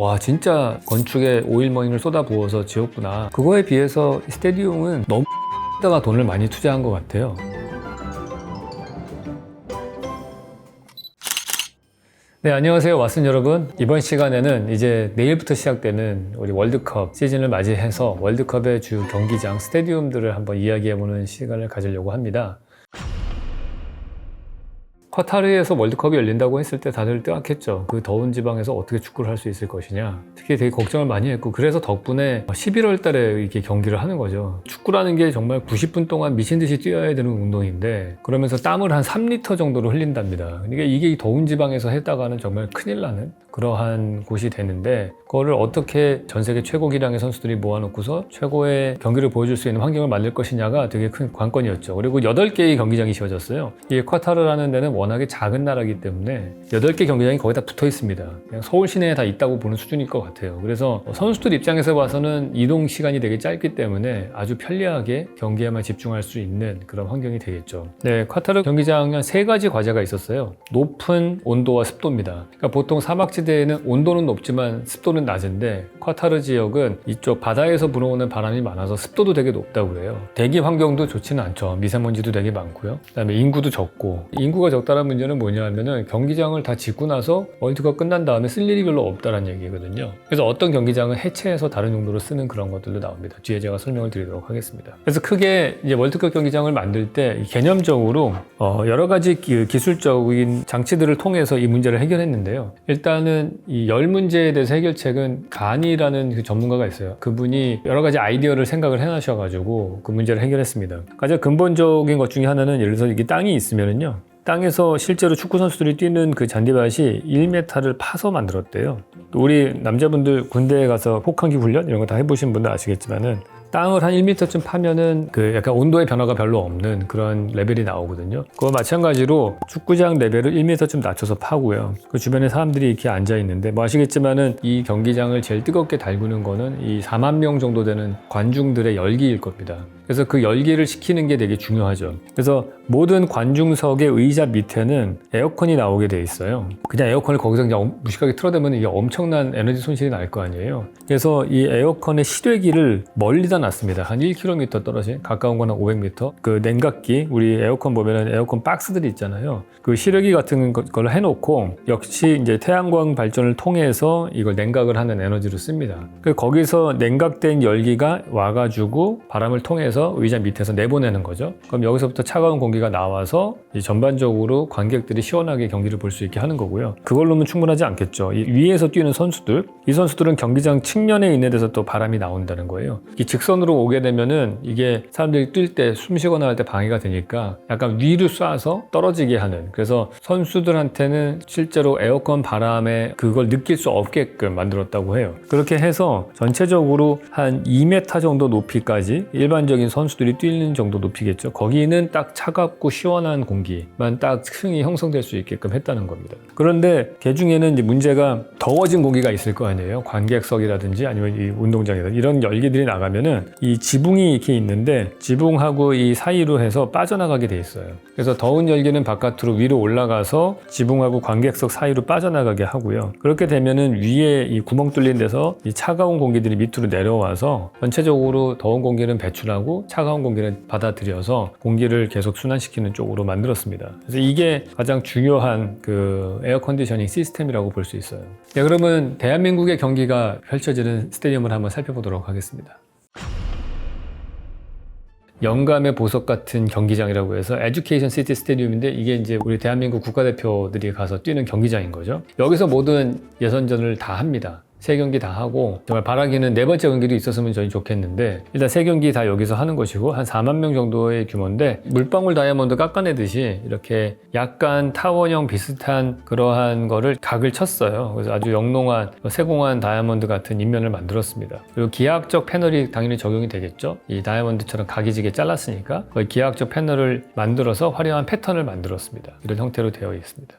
와 진짜 건축에 오일머니를 쏟아부어서 지었구나. 그거에 비해서 스테디움은 너무 다가 돈을 많이 투자한 것 같아요. 네, 안녕하세요 왓슨 여러분. 이번 시간에는 이제 내일부터 시작되는 우리 월드컵 시즌을 맞이해서 월드컵의 주 경기장 스테디움들을 한번 이야기해보는 시간을 가지려고 합니다. 카타르에서 월드컵이 열린다고 했을 때 다들 뜨악했죠. 그 더운 지방에서 어떻게 축구를 할 수 있을 것이냐. 특히 되게 걱정을 많이 했고, 그래서 덕분에 11월 달에 이렇게 경기를 하는 거죠. 축구라는 게 정말 90분 동안 미친 듯이 뛰어야 되는 운동인데, 그러면서 땀을 한 3리터 정도로 흘린답니다. 그러니까 이게 더운 지방에서 했다가는 정말 큰일 나는 그러한 곳이 되는데, 그거를 어떻게 전 세계 최고 기량의 선수들이 모아놓고서 최고의 경기를 보여줄 수 있는 환경을 만들 것이냐가 되게 큰 관건이었죠. 그리고 8개의 경기장이 지어졌어요. 이 카타르라는 데는 워낙에 작은 나라이기 때문에 8개 경기장이 거의 다 붙어 있습니다. 그냥 서울 시내에 다 있다고 보는 수준일 것 같아요. 그래서 선수들 입장에서 봐서는 이동 시간이 되게 짧기 때문에 아주 편리하게 경기에만 집중할 수 있는 그런 환경이 되겠죠. 네, 카타르 경기장은 3가지 과제가 있었어요. 높은 온도와 습도입니다. 그러니까 보통 사막지대에는 온도는 높지만 습도는 낮은데, 카타르 지역은 이쪽 바다에서 불어오는 바람이 많아서 습도도 되게 높다고 그래요. 대기 환경도 좋지는 않죠. 미세먼지도 되게 많고요. 그다음에 인구도 적고, 인구가 적다는 문제는 뭐냐 하면은 경기장을 다 짓고 나서 월드컵 끝난 다음에 쓸 일이 별로 없다는 얘기거든요. 그래서 어떤 경기장은 해체해서 다른 용도로 쓰는 그런 것들도 나옵니다. 뒤에 제가 설명을 드리도록 하겠습니다. 그래서 크게 이제 월드컵 경기장을 만들 때 개념적으로 여러 가지 기술적인 장치들을 통해서 이 문제를 해결했는데요. 일단은 이 열 문제에 대해서 해결책은 간이라는 그 전문가가 있어요. 그분이 여러 가지 아이디어를 생각을 해놔셔가지고 그 문제를 해결했습니다. 가장 근본적인 것 중에 하나는, 예를 들어서 이게 땅이 있으면은요, 땅에서 실제로 축구 선수들이 뛰는 그 잔디밭이 1m를 파서 만들었대요. 또 우리 남자분들 군대에 가서 혹한기 훈련 이런 거 다 해보신 분들 아시겠지만은, 땅을 한 1m쯤 파면은 그 약간 온도의 변화가 별로 없는 그런 레벨이 나오거든요. 그거 마찬가지로 축구장 레벨을 1m쯤 낮춰서 파고요. 그 주변에 사람들이 이렇게 앉아 있는데, 뭐 아시겠지만은 이 경기장을 제일 뜨겁게 달구는 거는 이 4만 명 정도 되는 관중들의 열기일 겁니다. 그래서 그 열기를 식히는 게 되게 중요하죠. 그래서 모든 관중석의 의자 밑에는 에어컨이 나오게 돼 있어요. 그냥 에어컨을 거기서 그냥 무식하게 틀어대면 이게 엄청난 에너지 손실이 날 거 아니에요. 그래서 이 에어컨의 실외기를 멀리다 놨습니다. 한 1km 떨어진, 가까운 건 한 500m. 그 냉각기, 우리 에어컨 보면은 에어컨 박스들이 있잖아요. 그 실외기 같은 걸 해놓고, 역시 이제 태양광 발전을 통해서 이걸 냉각을 하는 에너지로 씁니다. 거기서 냉각된 열기가 와가지고 바람을 통해서 의자 밑에서 내보내는 거죠. 그럼 여기서부터 차가운 공기가 나와서 전반적으로 관객들이 시원하게 경기를 볼 수 있게 하는 거고요. 그걸로는 충분하지 않겠죠. 이 위에서 뛰는 선수들, 이 선수들은 경기장 측면에 있는 데서 또 바람이 나온다는 거예요. 이 직선으로 오게 되면은 이게 사람들이 뛸 때 숨 쉬거나 할 때 방해가 되니까 약간 위로 쏴서 떨어지게 하는, 그래서 선수들한테는 실제로 에어컨 바람에 그걸 느낄 수 없게끔 만들었다고 해요. 그렇게 해서 전체적으로 한 2m 정도 높이까지, 일반적인 선수들이 뛰는 정도 높이겠죠. 거기는 딱 차갑고 시원한 공기만 딱 층이 형성될 수 있게끔 했다는 겁니다. 그런데 그 중에는 이제 문제가, 더워진 공기가 있을 거 아니에요. 관객석이라든지 아니면 이 운동장이라든지 이런 열기들이 나가면은 이 지붕이 이렇게 있는데, 지붕하고 이 사이로 해서 빠져나가게 돼 있어요. 그래서 더운 열기는 바깥으로 위로 올라가서 지붕하고 관객석 사이로 빠져나가게 하고요. 그렇게 되면은 위에 이 구멍 뚫린 데서 이 차가운 공기들이 밑으로 내려와서 전체적으로 더운 공기는 배출하고 차가운 공기를 받아들여서 공기를 계속 순환시키는 쪽으로 만들었습니다. 그래서 이게 가장 중요한 그 에어컨디셔닝 시스템이라고 볼 수 있어요. 네, 그러면 대한민국의 경기가 펼쳐지는 스테디움을 한번 살펴보도록 하겠습니다. 영감의 보석 같은 경기장이라고 해서 에듀케이션 시티 스테디움인데, 이게 이제 우리 대한민국 국가대표들이 가서 뛰는 경기장인 거죠. 여기서 모든 예선전을 다 합니다. 3경기 다 하고, 정말 바라기는 4번째 경기도 있었으면 저희 좋겠는데, 일단 3경기 다 여기서 하는 것이고, 한 4만 명 정도의 규모인데, 물방울 다이아몬드 깎아내듯이 이렇게 약간 타원형 비슷한 그러한 거를 각을 쳤어요. 그래서 아주 영롱한 세공한 다이아몬드 같은 인면을 만들었습니다. 그리고 기하학적 패널이 당연히 적용이 되겠죠. 이 다이아몬드처럼 각이 지게 잘랐으니까 기하학적 패널을 만들어서 화려한 패턴을 만들었습니다. 이런 형태로 되어 있습니다.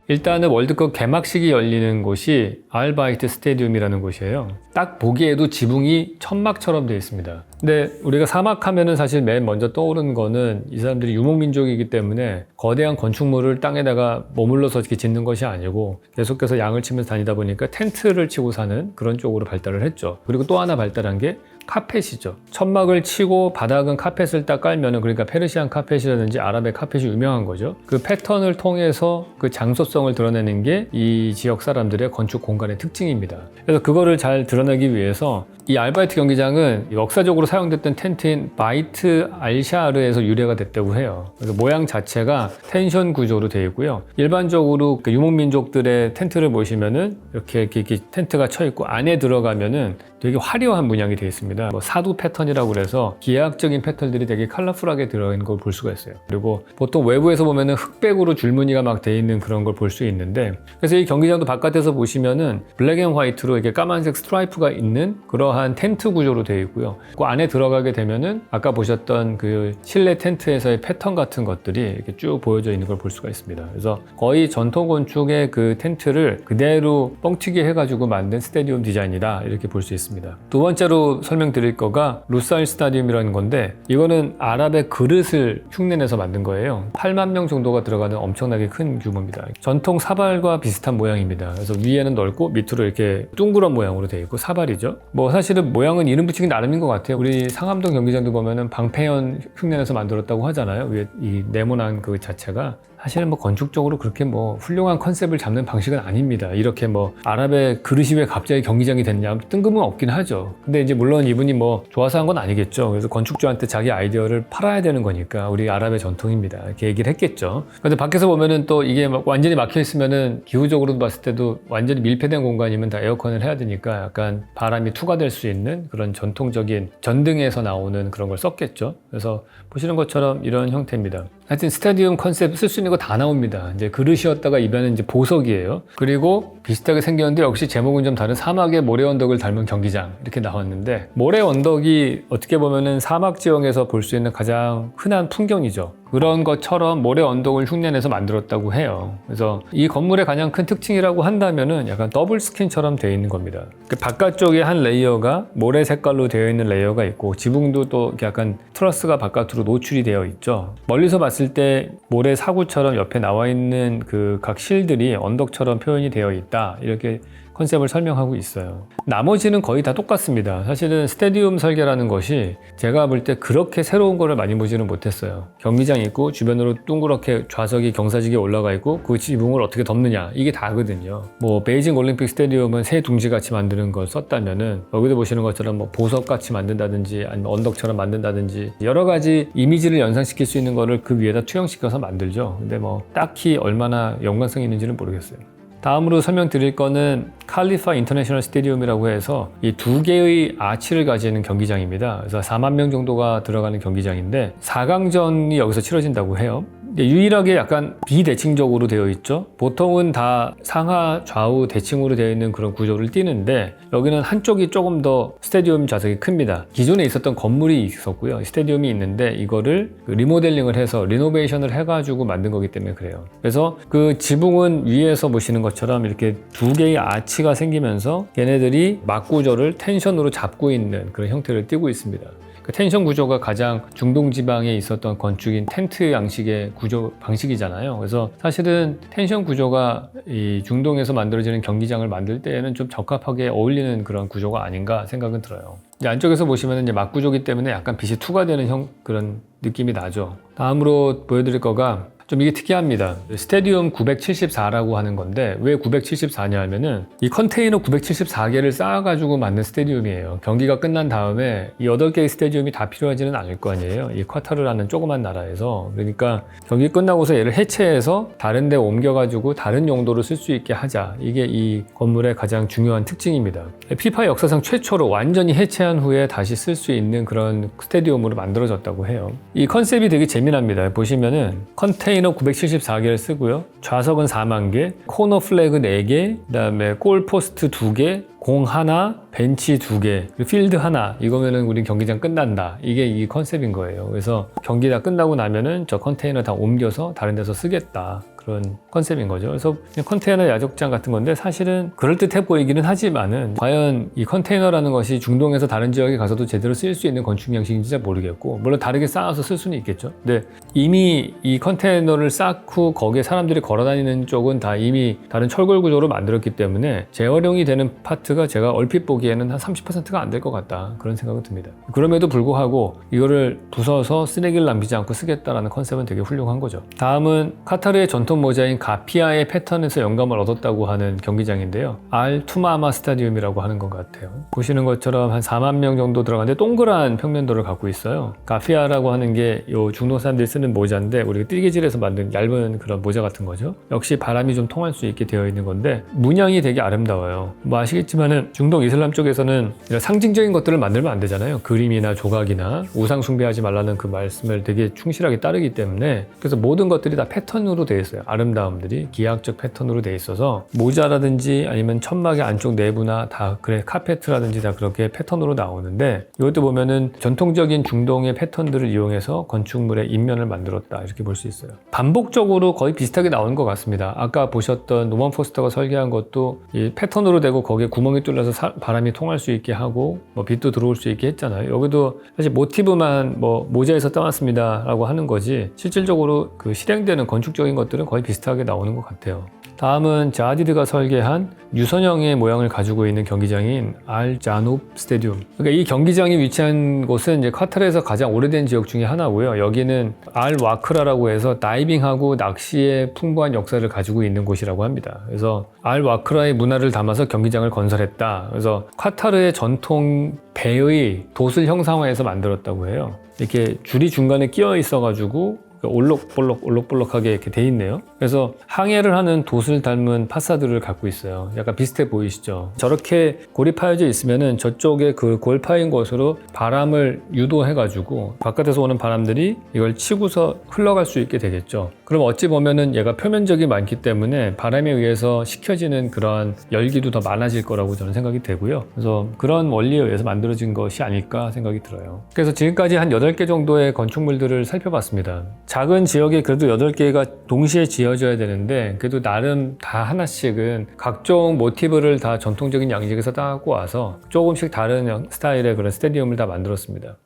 일단은 월드컵 개막식이 열리는 곳이 알바이트 스테디움이라는 곳이에요. 딱 보기에도 지붕이 천막처럼 되어 있습니다. 근데 우리가 사막 하면은 사실 맨 먼저 떠오르는 거는 이 사람들이 유목민족이기 때문에 거대한 건축물을 땅에다가 머물러서 이렇게 짓는 것이 아니고 계속해서 양을 치면서 다니다 보니까 텐트를 치고 사는 그런 쪽으로 발달을 했죠. 그리고 또 하나 발달한 게 카펫이죠. 천막을 치고 바닥은 카펫을 딱 깔면은, 그러니까 페르시안 카펫이라든지 아랍의 카펫이 유명한 거죠. 그 패턴을 통해서 그 장소성을 드러내는 게 이 지역 사람들의 건축 공간의 특징입니다. 그래서 그거를 잘 드러내기 위해서 이 알바이트 경기장은 역사적으로 사용됐던 텐트인 바이트 알샤르에서 유래가 됐다고 해요. 그래서 모양 자체가 텐션 구조로 되어 있고요. 일반적으로 그 유목민족들의 텐트를 보시면은 이렇게 텐트가 쳐 있고 안에 들어가면은 되게 화려한 문양이 되어 있습니다. 뭐 사두 패턴이라고 그래서 기하학적인 패턴들이 되게 컬러풀하게 들어있는 걸 볼 수가 있어요. 그리고 보통 외부에서 보면은 흑백으로 줄무늬가 막 되어 있는 그런 걸 볼 수 있는데, 그래서 이 경기장도 바깥에서 보시면은 블랙 앤 화이트로 이렇게 까만색 스트라이프가 있는 그러한 텐트 구조로 되어 있고요. 그 안에 들어가게 되면은 아까 보셨던 그 실내 텐트에서의 패턴 같은 것들이 이렇게 쭉 보여져 있는 걸 볼 수가 있습니다. 그래서 거의 전통 건축의 그 텐트를 그대로 뻥튀기 해가지고 만든 스테디움 디자인이다, 이렇게 볼 수 있습니다. 두 번째로 설명드릴 거가 루사일 스타디움이라는 건데, 이거는 아랍의 그릇을 흉내내서 만든 거예요. 8만 명 정도가 들어가는 엄청나게 큰 규모입니다. 전통 사발과 비슷한 모양입니다. 그래서 위에는 넓고 밑으로 이렇게 둥그런 모양으로 되어 있고 사발이죠. 뭐 사실은 모양은 이름 붙이기 나름인 것 같아요. 우리 상암동 경기장도 보면은 방패연 흉내내서 만들었다고 하잖아요. 위에 이 네모난 그 자체가 사실은 뭐 건축적으로 그렇게 뭐 훌륭한 컨셉을 잡는 방식은 아닙니다. 이렇게 뭐 아랍의 그릇이 왜 갑자기 경기장이 됐냐, 뜬금은 없긴 하죠. 근데 이제 물론 이분이 뭐 좋아서 한 건 아니겠죠. 그래서 건축주한테 자기 아이디어를 팔아야 되는 거니까 우리 아랍의 전통입니다, 이렇게 얘기를 했겠죠. 근데 밖에서 보면은 또 이게 막 완전히 막혀 있으면은 기후적으로 봤을 때도 완전히 밀폐된 공간이면 다 에어컨을 해야 되니까 약간 바람이 투과될 수 있는 그런 전통적인 전등에서 나오는 그런 걸 썼겠죠. 그래서 보시는 것처럼 이런 형태입니다. 하여튼 스타디움 컨셉 쓸 수 있는 거 다 나옵니다. 이제 그릇이었다가 이번엔 이제 보석이에요. 그리고 비슷하게 생겼는데 역시 제목은 좀 다른 사막의 모래 언덕을 닮은 경기장, 이렇게 나왔는데, 모래 언덕이 어떻게 보면은 사막 지형에서 볼 수 있는 가장 흔한 풍경이죠. 그런 것처럼 모래 언덕을 흉내내서 만들었다고 해요. 그래서 이 건물의 가장 큰 특징이라고 한다면은 약간 더블 스킨처럼 되어 있는 겁니다. 그 바깥쪽에 한 레이어가 모래 색깔로 되어 있는 레이어가 있고, 지붕도 또 이렇게 약간 트러스가 바깥으로 노출이 되어 있죠. 멀리서 봤을 때 모래 사구처럼 옆에 나와 있는 그 각 실들이 언덕처럼 표현이 되어 있다, 이렇게 컨셉을 설명하고 있어요. 나머지는 거의 다 똑같습니다. 사실은 스테디움 설계라는 것이 제가 볼 때 그렇게 새로운 거를 많이 보지는 못했어요. 경기장 있고 주변으로 둥그렇게 좌석이 경사지게 올라가 있고 그 지붕을 어떻게 덮느냐, 이게 다거든요. 뭐 베이징 올림픽 스테디움은 새 둥지같이 만드는 걸 썼다면은 여기도 보시는 것처럼 뭐 보석같이 만든다든지 아니면 언덕처럼 만든다든지 여러 가지 이미지를 연상시킬 수 있는 거를 그 위에다 투영시켜서 만들죠. 근데 뭐 딱히 얼마나 연관성이 있는지는 모르겠어요. 다음으로 설명드릴 거는 칼리파 인터내셔널 스테디움이라고 해서 이 두 개의 아치를 가지는 경기장입니다. 그래서 4만 명 정도가 들어가는 경기장인데 4강전이 여기서 치러진다고 해요. 유일하게 약간 비대칭적으로 되어 있죠. 보통은 다 상하 좌우 대칭으로 되어 있는 그런 구조를 띠는데 여기는 한쪽이 조금 더 스테디움 좌석이 큽니다. 기존에 있었던 건물이 있었고요, 스테디움이 있는데 이거를 리모델링을 해서 리노베이션을 해가지고 만든 거기 때문에 그래요. 그래서 그 지붕은 위에서 보시는 것처럼 이렇게 두 개의 아치가 생기면서 얘네들이 막구조를 텐션으로 잡고 있는 그런 형태를 띠고 있습니다. 그 텐션 구조가 가장 중동 지방에 있었던 건축인 텐트 양식의 구조 방식이잖아요. 그래서 사실은 텐션 구조가 이 중동에서 만들어지는 경기장을 만들 때에는 좀 적합하게 어울리는 그런 구조가 아닌가 생각은 들어요. 이제 안쪽에서 보시면 이제 막구조기 때문에 약간 빛이 투과되는 그런 느낌이 나죠. 다음으로 보여드릴 거가 좀 이게 특이합니다. 스테디움 974라고 하는 건데 왜 974냐 하면은 이 컨테이너 974개를 쌓아가지고 만든 스테디움이에요. 경기가 끝난 다음에 이 8개의 스테디움이 다 필요하지는 않을 거 아니에요. 이 쿼타르라는 조그만 나라에서. 그러니까 경기 끝나고서 얘를 해체해서 다른 데 옮겨가지고 다른 용도로 쓸 수 있게 하자. 이게 이 건물의 가장 중요한 특징입니다. 피파 역사상 최초로 완전히 해체한 후에 다시 쓸 수 있는 그런 스테디움으로 만들어졌다고 해요. 이 컨셉이 되게 재미납니다. 보시면은 컨테이너 974개를 쓰고요. 좌석은 4만 개, 코너 플래그 4개, 그 다음에 골포스트 2개, 공 하나, 벤치 2개, 필드 하나. 이거면은 우리 경기장 끝난다. 이게 이 컨셉인 거예요. 그래서 경기 다 끝나고 나면은 저 컨테이너 다 옮겨서 다른 데서 쓰겠다. 그런 컨셉인 거죠. 그래서 그냥 컨테이너 야적장 같은 건데 사실은 그럴듯해 보이기는 하지만은 과연 이 컨테이너라는 것이 중동에서 다른 지역에 가서도 제대로 쓰일 수 있는 건축 양식인지 잘 모르겠고, 물론 다르게 쌓아서 쓸 수는 있겠죠. 근데 이미 이 컨테이너를 쌓고 거기에 사람들이 걸어 다니는 쪽은 다 이미 다른 철골 구조로 만들었기 때문에 재활용이 되는 파트가 제가 얼핏 보기에는 한 30%가 안 될 것 같다, 그런 생각은 듭니다. 그럼에도 불구하고 이거를 부숴서 쓰레기를 남기지 않고 쓰겠다라는 컨셉은 되게 훌륭한 거죠. 다음은 카타르의 전통 모자인 가피아의 패턴에서 영감을 얻었다고 하는 경기장인데요. 알 투마마 스타디움이라고 하는 것 같아요. 보시는 것처럼 한 4만 명 정도 들어가는데 동그란 평면도를 갖고 있어요. 가피아라고 하는 게 요 중동 사람들이 쓰는 모자인데 우리가 띠개질에서 만든 얇은 그런 모자 같은 거죠. 역시 바람이 좀 통할 수 있게 되어 있는 건데 문양이 되게 아름다워요. 뭐 아시겠지만은 중동 이슬람 쪽에서는 이런 상징적인 것들을 만들면 안 되잖아요. 그림이나 조각이나 우상 숭배하지 말라는 그 말씀을 되게 충실하게 따르기 때문에, 그래서 모든 것들이 다 패턴으로 되어 있어요. 아름다움들이 기하학적 패턴으로 되어 있어서 모자라든지 아니면 천막의 안쪽 내부나 다 그래, 카페트라든지 다 그렇게 패턴으로 나오는데, 이것도 보면은 전통적인 중동의 패턴들을 이용해서 건축물의 인면을 만들었다, 이렇게 볼 수 있어요. 반복적으로 거의 비슷하게 나오는 것 같습니다. 아까 보셨던 노먼 포스터가 설계한 것도 이 패턴으로 되고 거기에 구멍이 뚫려서 바람이 통할 수 있게 하고 뭐 빛도 들어올 수 있게 했잖아요. 여기도 사실 모티브만 뭐 모자에서 따왔습니다 라고 하는 거지, 실질적으로 그 실행되는 건축적인 것들은 거의 비슷하게 나오는 것 같아요. 다음은 자디드가 설계한 유선형의 모양을 가지고 있는 경기장인 알 자눕 스테디움. 그러니까 이 경기장이 위치한 곳은 이제 카타르에서 가장 오래된 지역 중에 하나고요. 여기는 알 와크라라고 해서 다이빙하고 낚시의 풍부한 역사를 가지고 있는 곳이라고 합니다. 그래서 알 와크라의 문화를 담아서 경기장을 건설했다. 그래서 카타르의 전통 배의 돛을 형상화해서 만들었다고 해요. 이렇게 줄이 중간에 끼어 있어가지고 올록볼록하게 이렇게 돼 있네요. 그래서 항해를 하는 돛을 닮은 파사드를 갖고 있어요. 약간 비슷해 보이시죠? 저렇게 골이 파여져 있으면은 저쪽에 그 골 파인 곳으로 바람을 유도해가지고 바깥에서 오는 바람들이 이걸 치고서 흘러갈 수 있게 되겠죠. 그럼 어찌 보면은 얘가 표면적이 많기 때문에 바람에 의해서 식혀지는 그러한 열기도 더 많아질 거라고 저는 생각이 되고요. 그래서 그런 원리에 의해서 만들어진 것이 아닐까 생각이 들어요. 그래서 지금까지 한 8개 정도의 건축물들을 살펴봤습니다. 작은 지역에 그래도 8개가 동시에 지어져야 되는데, 그래도 나름 다 하나씩은 각종 모티브를 다 전통적인 양식에서 따고 와서 조금씩 다른 스타일의 그런 스테디움을 다 만들었습니다.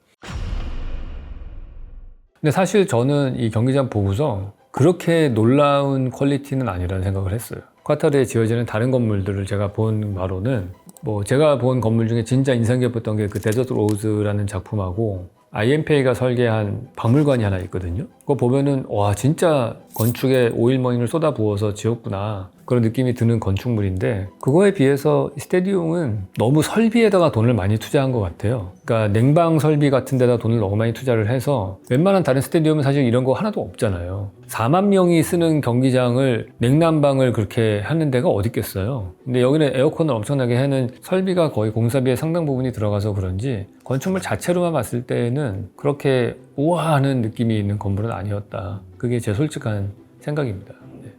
근데 사실 저는 이 경기장 보고서 그렇게 놀라운 퀄리티는 아니라는 생각을 했어요. 카타르에 지어지는 다른 건물들을 제가 본 바로는, 뭐 제가 본 건물 중에 진짜 인상 깊었던 게 그 데저트 로즈라는 작품하고 IMPA가 설계한 박물관이 하나 있거든요. 그거 보면은 와, 진짜 건축에 오일머니를 쏟아부어서 지었구나, 그런 느낌이 드는 건축물인데, 그거에 비해서 스테디움은 너무 설비에다가 돈을 많이 투자한 것 같아요. 그러니까 냉방 설비 같은 데다 돈을 너무 많이 투자를 해서, 웬만한 다른 스테디움은 사실 이런 거 하나도 없잖아요. 4만 명이 쓰는 경기장을 냉난방을 그렇게 하는 데가 어디 있겠어요. 근데 여기는 에어컨을 엄청나게 해는 설비가 거의 공사비의 상당 부분이 들어가서 그런지 건축물 자체로만 봤을 때는 그렇게 우아하는 느낌이 있는 건물은 아니었다. 그게 제 솔직한 생각입니다. 네.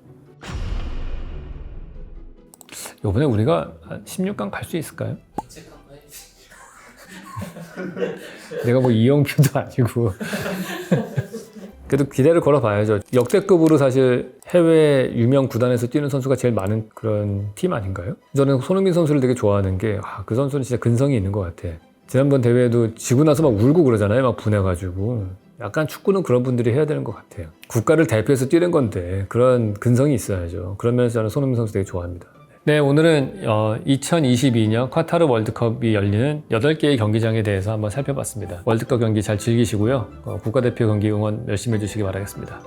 이번에 우리가 16강 갈 수 있을까요? 내가 뭐 이영표도 아니고 그래도 기대를 걸어봐야죠. 역대급으로 사실 해외 유명 구단에서 뛰는 선수가 제일 많은 그런 팀 아닌가요? 저는 손흥민 선수를 되게 좋아하는 게, 그 선수는 진짜 근성이 있는 것 같아. 지난번 대회도 지고 나서 막 울고 그러잖아요. 막 분해가지고. 약간 축구는 그런 분들이 해야 되는 것 같아요. 국가를 대표해서 뛰는 건데 그런 근성이 있어야죠. 그러면서 저는 손흥민 선수 되게 좋아합니다. 네, 오늘은 2022년 카타르 월드컵이 열리는 8개의 경기장에 대해서 한번 살펴봤습니다. 월드컵 경기 잘 즐기시고요. 국가대표 경기 응원 열심히 해주시기 바라겠습니다.